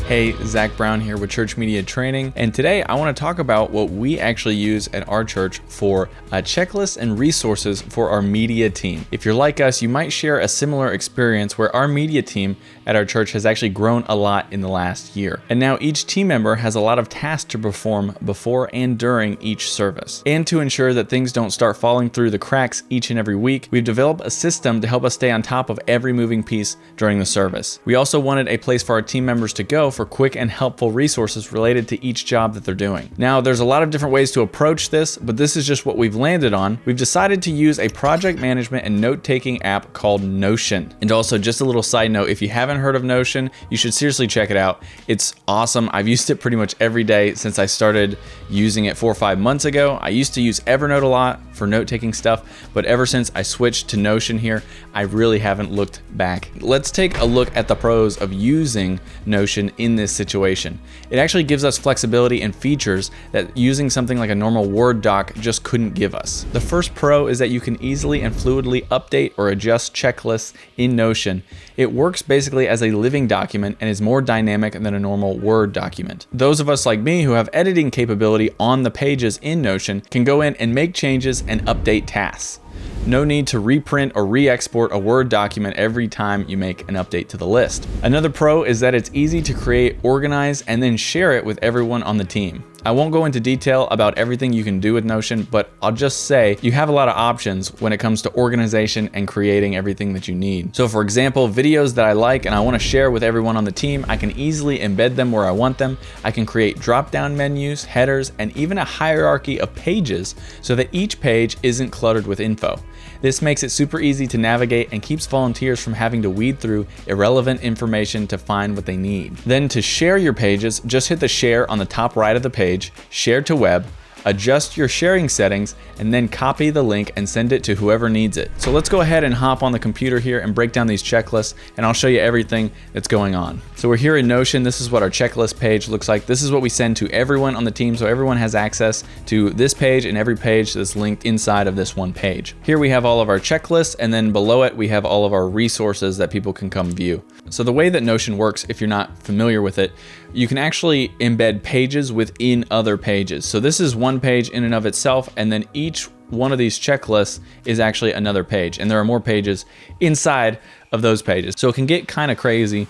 Hey, Zach Brown here with Church Media Training, and today I want to talk about what we actually use at our church for checklists and resources for our media team. If you're like us, you might share a similar experience where our media team at our church has actually grown a lot in the last year. And now each team member has a lot of tasks to perform before and during each service. And to ensure that things don't start falling through the cracks each and every week, we've developed a system to help us stay on top of every moving piece during the service. We also wanted a place for our team members to go for quick and helpful resources related to each job that they're doing. Now, there's a lot of different ways to approach this, but this is just what we've landed on. We've decided to use a project management and note-taking app called Notion. And also, just a little side note, if you haven't heard of Notion, you should seriously check it out. It's awesome. I've used it pretty much every day since I started using it 4 or 5 months ago. I used to use Evernote a lot for note-taking stuff, but ever since I switched to Notion here, I really haven't looked back. Let's take a look at the pros of using Notion in this situation. It actually gives us flexibility and features that using something like a normal Word doc just couldn't give us. The first pro is that you can easily and fluidly update or adjust checklists in Notion. It works basically as a living document and is more dynamic than a normal Word document. Those of us like me who have editing capability on the pages in Notion can go in and make changes and update tasks. No need to reprint or re-export a Word document every time you make an update to the list. Another pro is that it's easy to create, organize, and then share it with everyone on the team. I won't go into detail about everything you can do with Notion, but I'll just say you have a lot of options when it comes to organization and creating everything that you need. So for example, videos that I like and I want to share with everyone on the team, I can easily embed them where I want them. I can create drop-down menus, headers, and even a hierarchy of pages so that each page isn't cluttered with info. This makes it super easy to navigate and keeps volunteers from having to weed through irrelevant information to find what they need. Then to share your pages, just hit the share on the top right of the page, share to web, adjust your sharing settings, and then copy the link and send it to whoever needs it. So let's go ahead and hop on the computer here and break down these checklists, and I'll show you everything that's going on. So we're here in Notion. This is what our checklist page looks like. This is what we send to everyone on the team, so everyone has access to this page and every page that's linked inside of this one page. Here we have all of our checklists, and then below it we have all of our resources that people can come view. So the way that Notion works, if you're not familiar with it, you can actually embed pages within other pages. So this is one page in and of itself, and then each one of these checklists is actually another page, and there are more pages inside of those pages. So it can get kind of crazy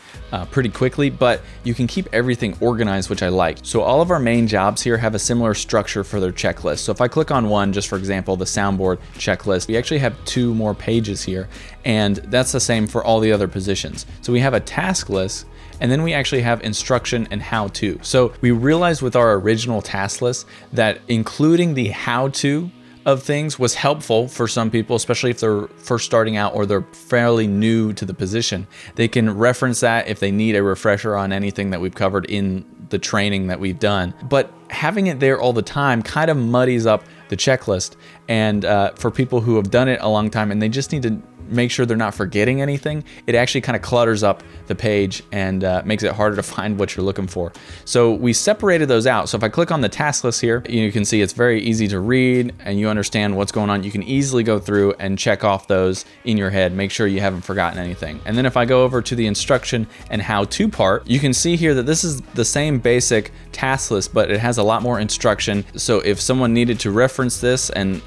pretty quickly, but you can keep everything organized, which I like. So all of our main jobs here have a similar structure for their checklist. So if I click on one, just for example, the soundboard checklist, we actually have 2 more pages here, and that's the same for all the other positions. So we have a task list, and then we actually have instruction and how-to. So we realized with our original task list that including the how-to of things was helpful for some people, especially if they're first starting out or they're fairly new to the position. They can reference that if they need a refresher on anything that we've covered in the training that we've done. But having it there all the time kind of muddies up the checklist. And for people who have done it a long time and they just need to make sure they're not forgetting anything, it actually kind of clutters up the page and makes it harder to find what you're looking for. So we separated those out. So if I click on the task list here, you can see it's very easy to read and you understand what's going on. You can easily go through and check off those in your head, make sure you haven't forgotten anything. And then if I go over to the instruction and how-to part, you can see here that this is the same basic task list, but it has a lot more instruction. So if someone needed to reference this and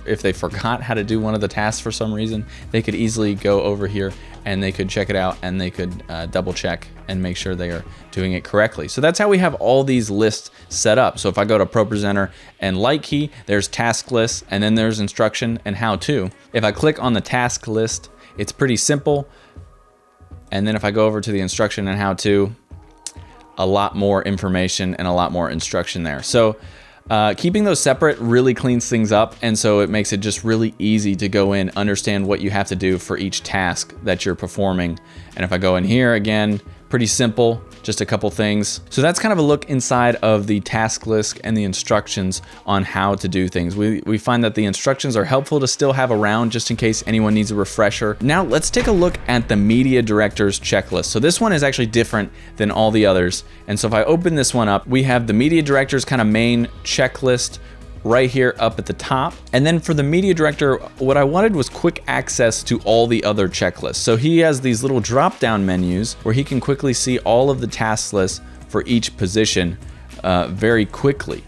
if they forgot how to do one of the tasks for some reason, they could easily go over here and they could check it out and they could double check and make sure they are doing it correctly. So that's how we have all these lists set up. So if I go to ProPresenter and light key, there's task lists, and then there's instruction and how to. If I click on the task list, it's pretty simple. And then if I go over to the instruction and how to, a lot more information and a lot more instruction there. So keeping those separate really cleans things up, and so it makes it just really easy to go in, understand what you have to do for each task that you're performing. And if I go in here again, pretty simple, just a couple things. So that's kind of a look inside of the task list and the instructions on how to do things. We find that the instructions are helpful to still have around just in case anyone needs a refresher. Now let's take a look at the media director's checklist. So this one is actually different than all the others. And so if I open this one up, we have the media director's kind of main checklist right here up at the top. And then for the media director, what I wanted was quick access to all the other checklists. So he has these little drop-down menus where he can quickly see all of the task lists for each position very quickly.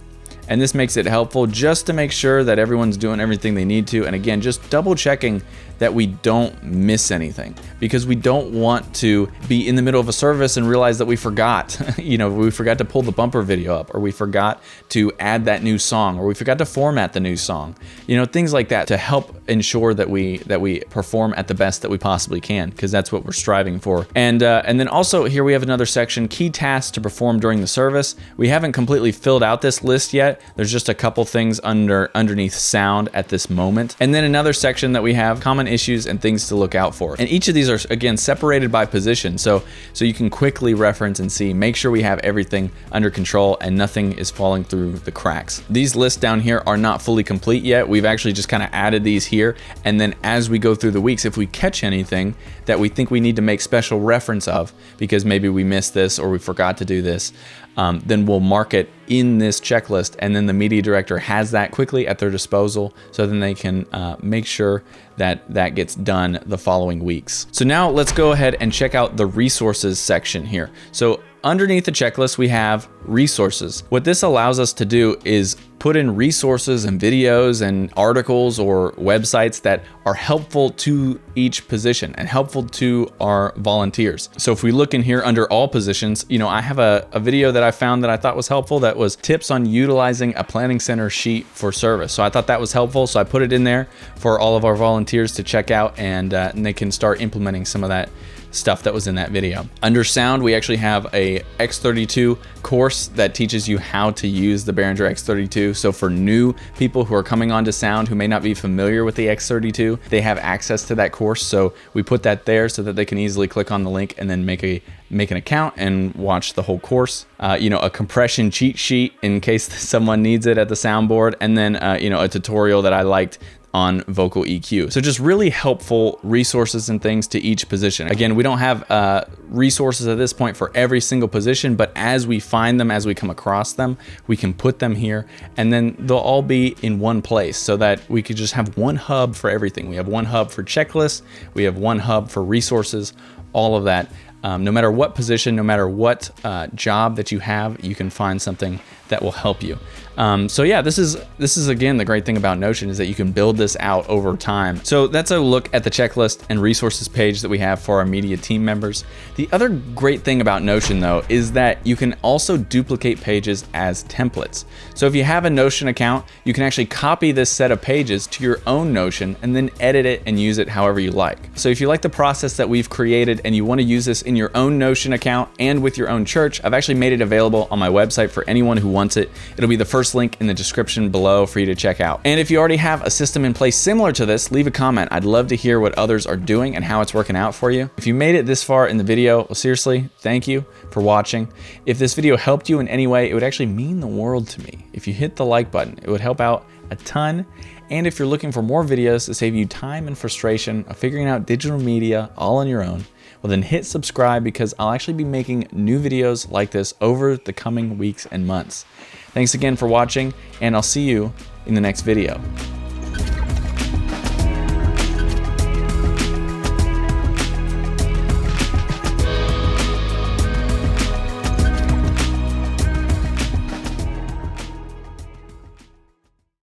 And this makes it helpful just to make sure that everyone's doing everything they need to. And again, just double checking that we don't miss anything, because we don't want to be in the middle of a service and realize that we forgot, we forgot to pull the bumper video up, or we forgot to add that new song, or we forgot to format the new song, things like that, to help ensure that we perform at the best that we possibly can, because that's what we're striving for. And then also here we have another section, key tasks to perform during the service. We haven't completely filled out this list yet. There's just a couple things underneath sound at this moment. And then another section that we have, common issues and things to look out for. And each of these are, again, separated by position. So you can quickly reference and see, make sure we have everything under control and nothing is falling through the cracks. These lists down here are not fully complete yet. We've actually just kind of added these here. And then as we go through the weeks, if we catch anything that we think we need to make special reference of, because maybe we missed this or we forgot to do this, then we'll mark it in this checklist, and then the media director has that quickly at their disposal, so then they can make sure that that gets done the following weeks. So now let's go ahead and check out the resources section here. So underneath the checklist, we have resources. What this allows us to do is put in resources and videos and articles or websites that are helpful to each position and helpful to our volunteers. So if we look in here under all positions, I have a video that I found that I thought was helpful, that was tips on utilizing a planning center sheet for service. So I thought that was helpful, so I put it in there for all of our volunteers to check out, and they can start implementing some of that stuff that was in that video. Under sound, we actually have a X32 course that teaches you how to use the Behringer X32. So for new people who are coming onto sound who may not be familiar with the X32, they have access to that course. So we put that there so that they can easily click on the link and then make an account and watch the whole course. A compression cheat sheet in case someone needs it at the soundboard, and then a tutorial that I liked on vocal EQ. So just really helpful resources and things to each position. Again, we don't have resources at this point for every single position, but as we find them, as we come across them, we can put them here, and then they'll all be in one place so that we could just have one hub for everything. We have one hub for checklists, we have one hub for resources, all of that. No matter what position, no matter what job that you have, you can find something that will help you. So yeah, this is again the great thing about Notion, is that you can build this out over time. So that's a look at the checklist and resources page that we have for our media team members. The other great thing about Notion though is that you can also duplicate pages as templates. So if you have a Notion account, you can actually copy this set of pages to your own Notion and then edit it and use it however you like. So if you like the process that we've created and you want to use this in your own Notion account and with your own church, I've actually made it available on my website for anyone who wants it. It'll be the first link in the description below for you to check out. And if you already have a system in place similar to this, leave a comment. I'd love to hear what others are doing and how it's working out for you. If you made it this far in the video, well, seriously, thank you for watching. If this video helped you in any way, it would actually mean the world to me. If you hit the like button, it would help out a ton. And if you're looking for more videos to save you time and frustration of figuring out digital media all on your own, well then hit subscribe, because I'll actually be making new videos like this over the coming weeks and months. Thanks again for watching, and I'll see you in the next video.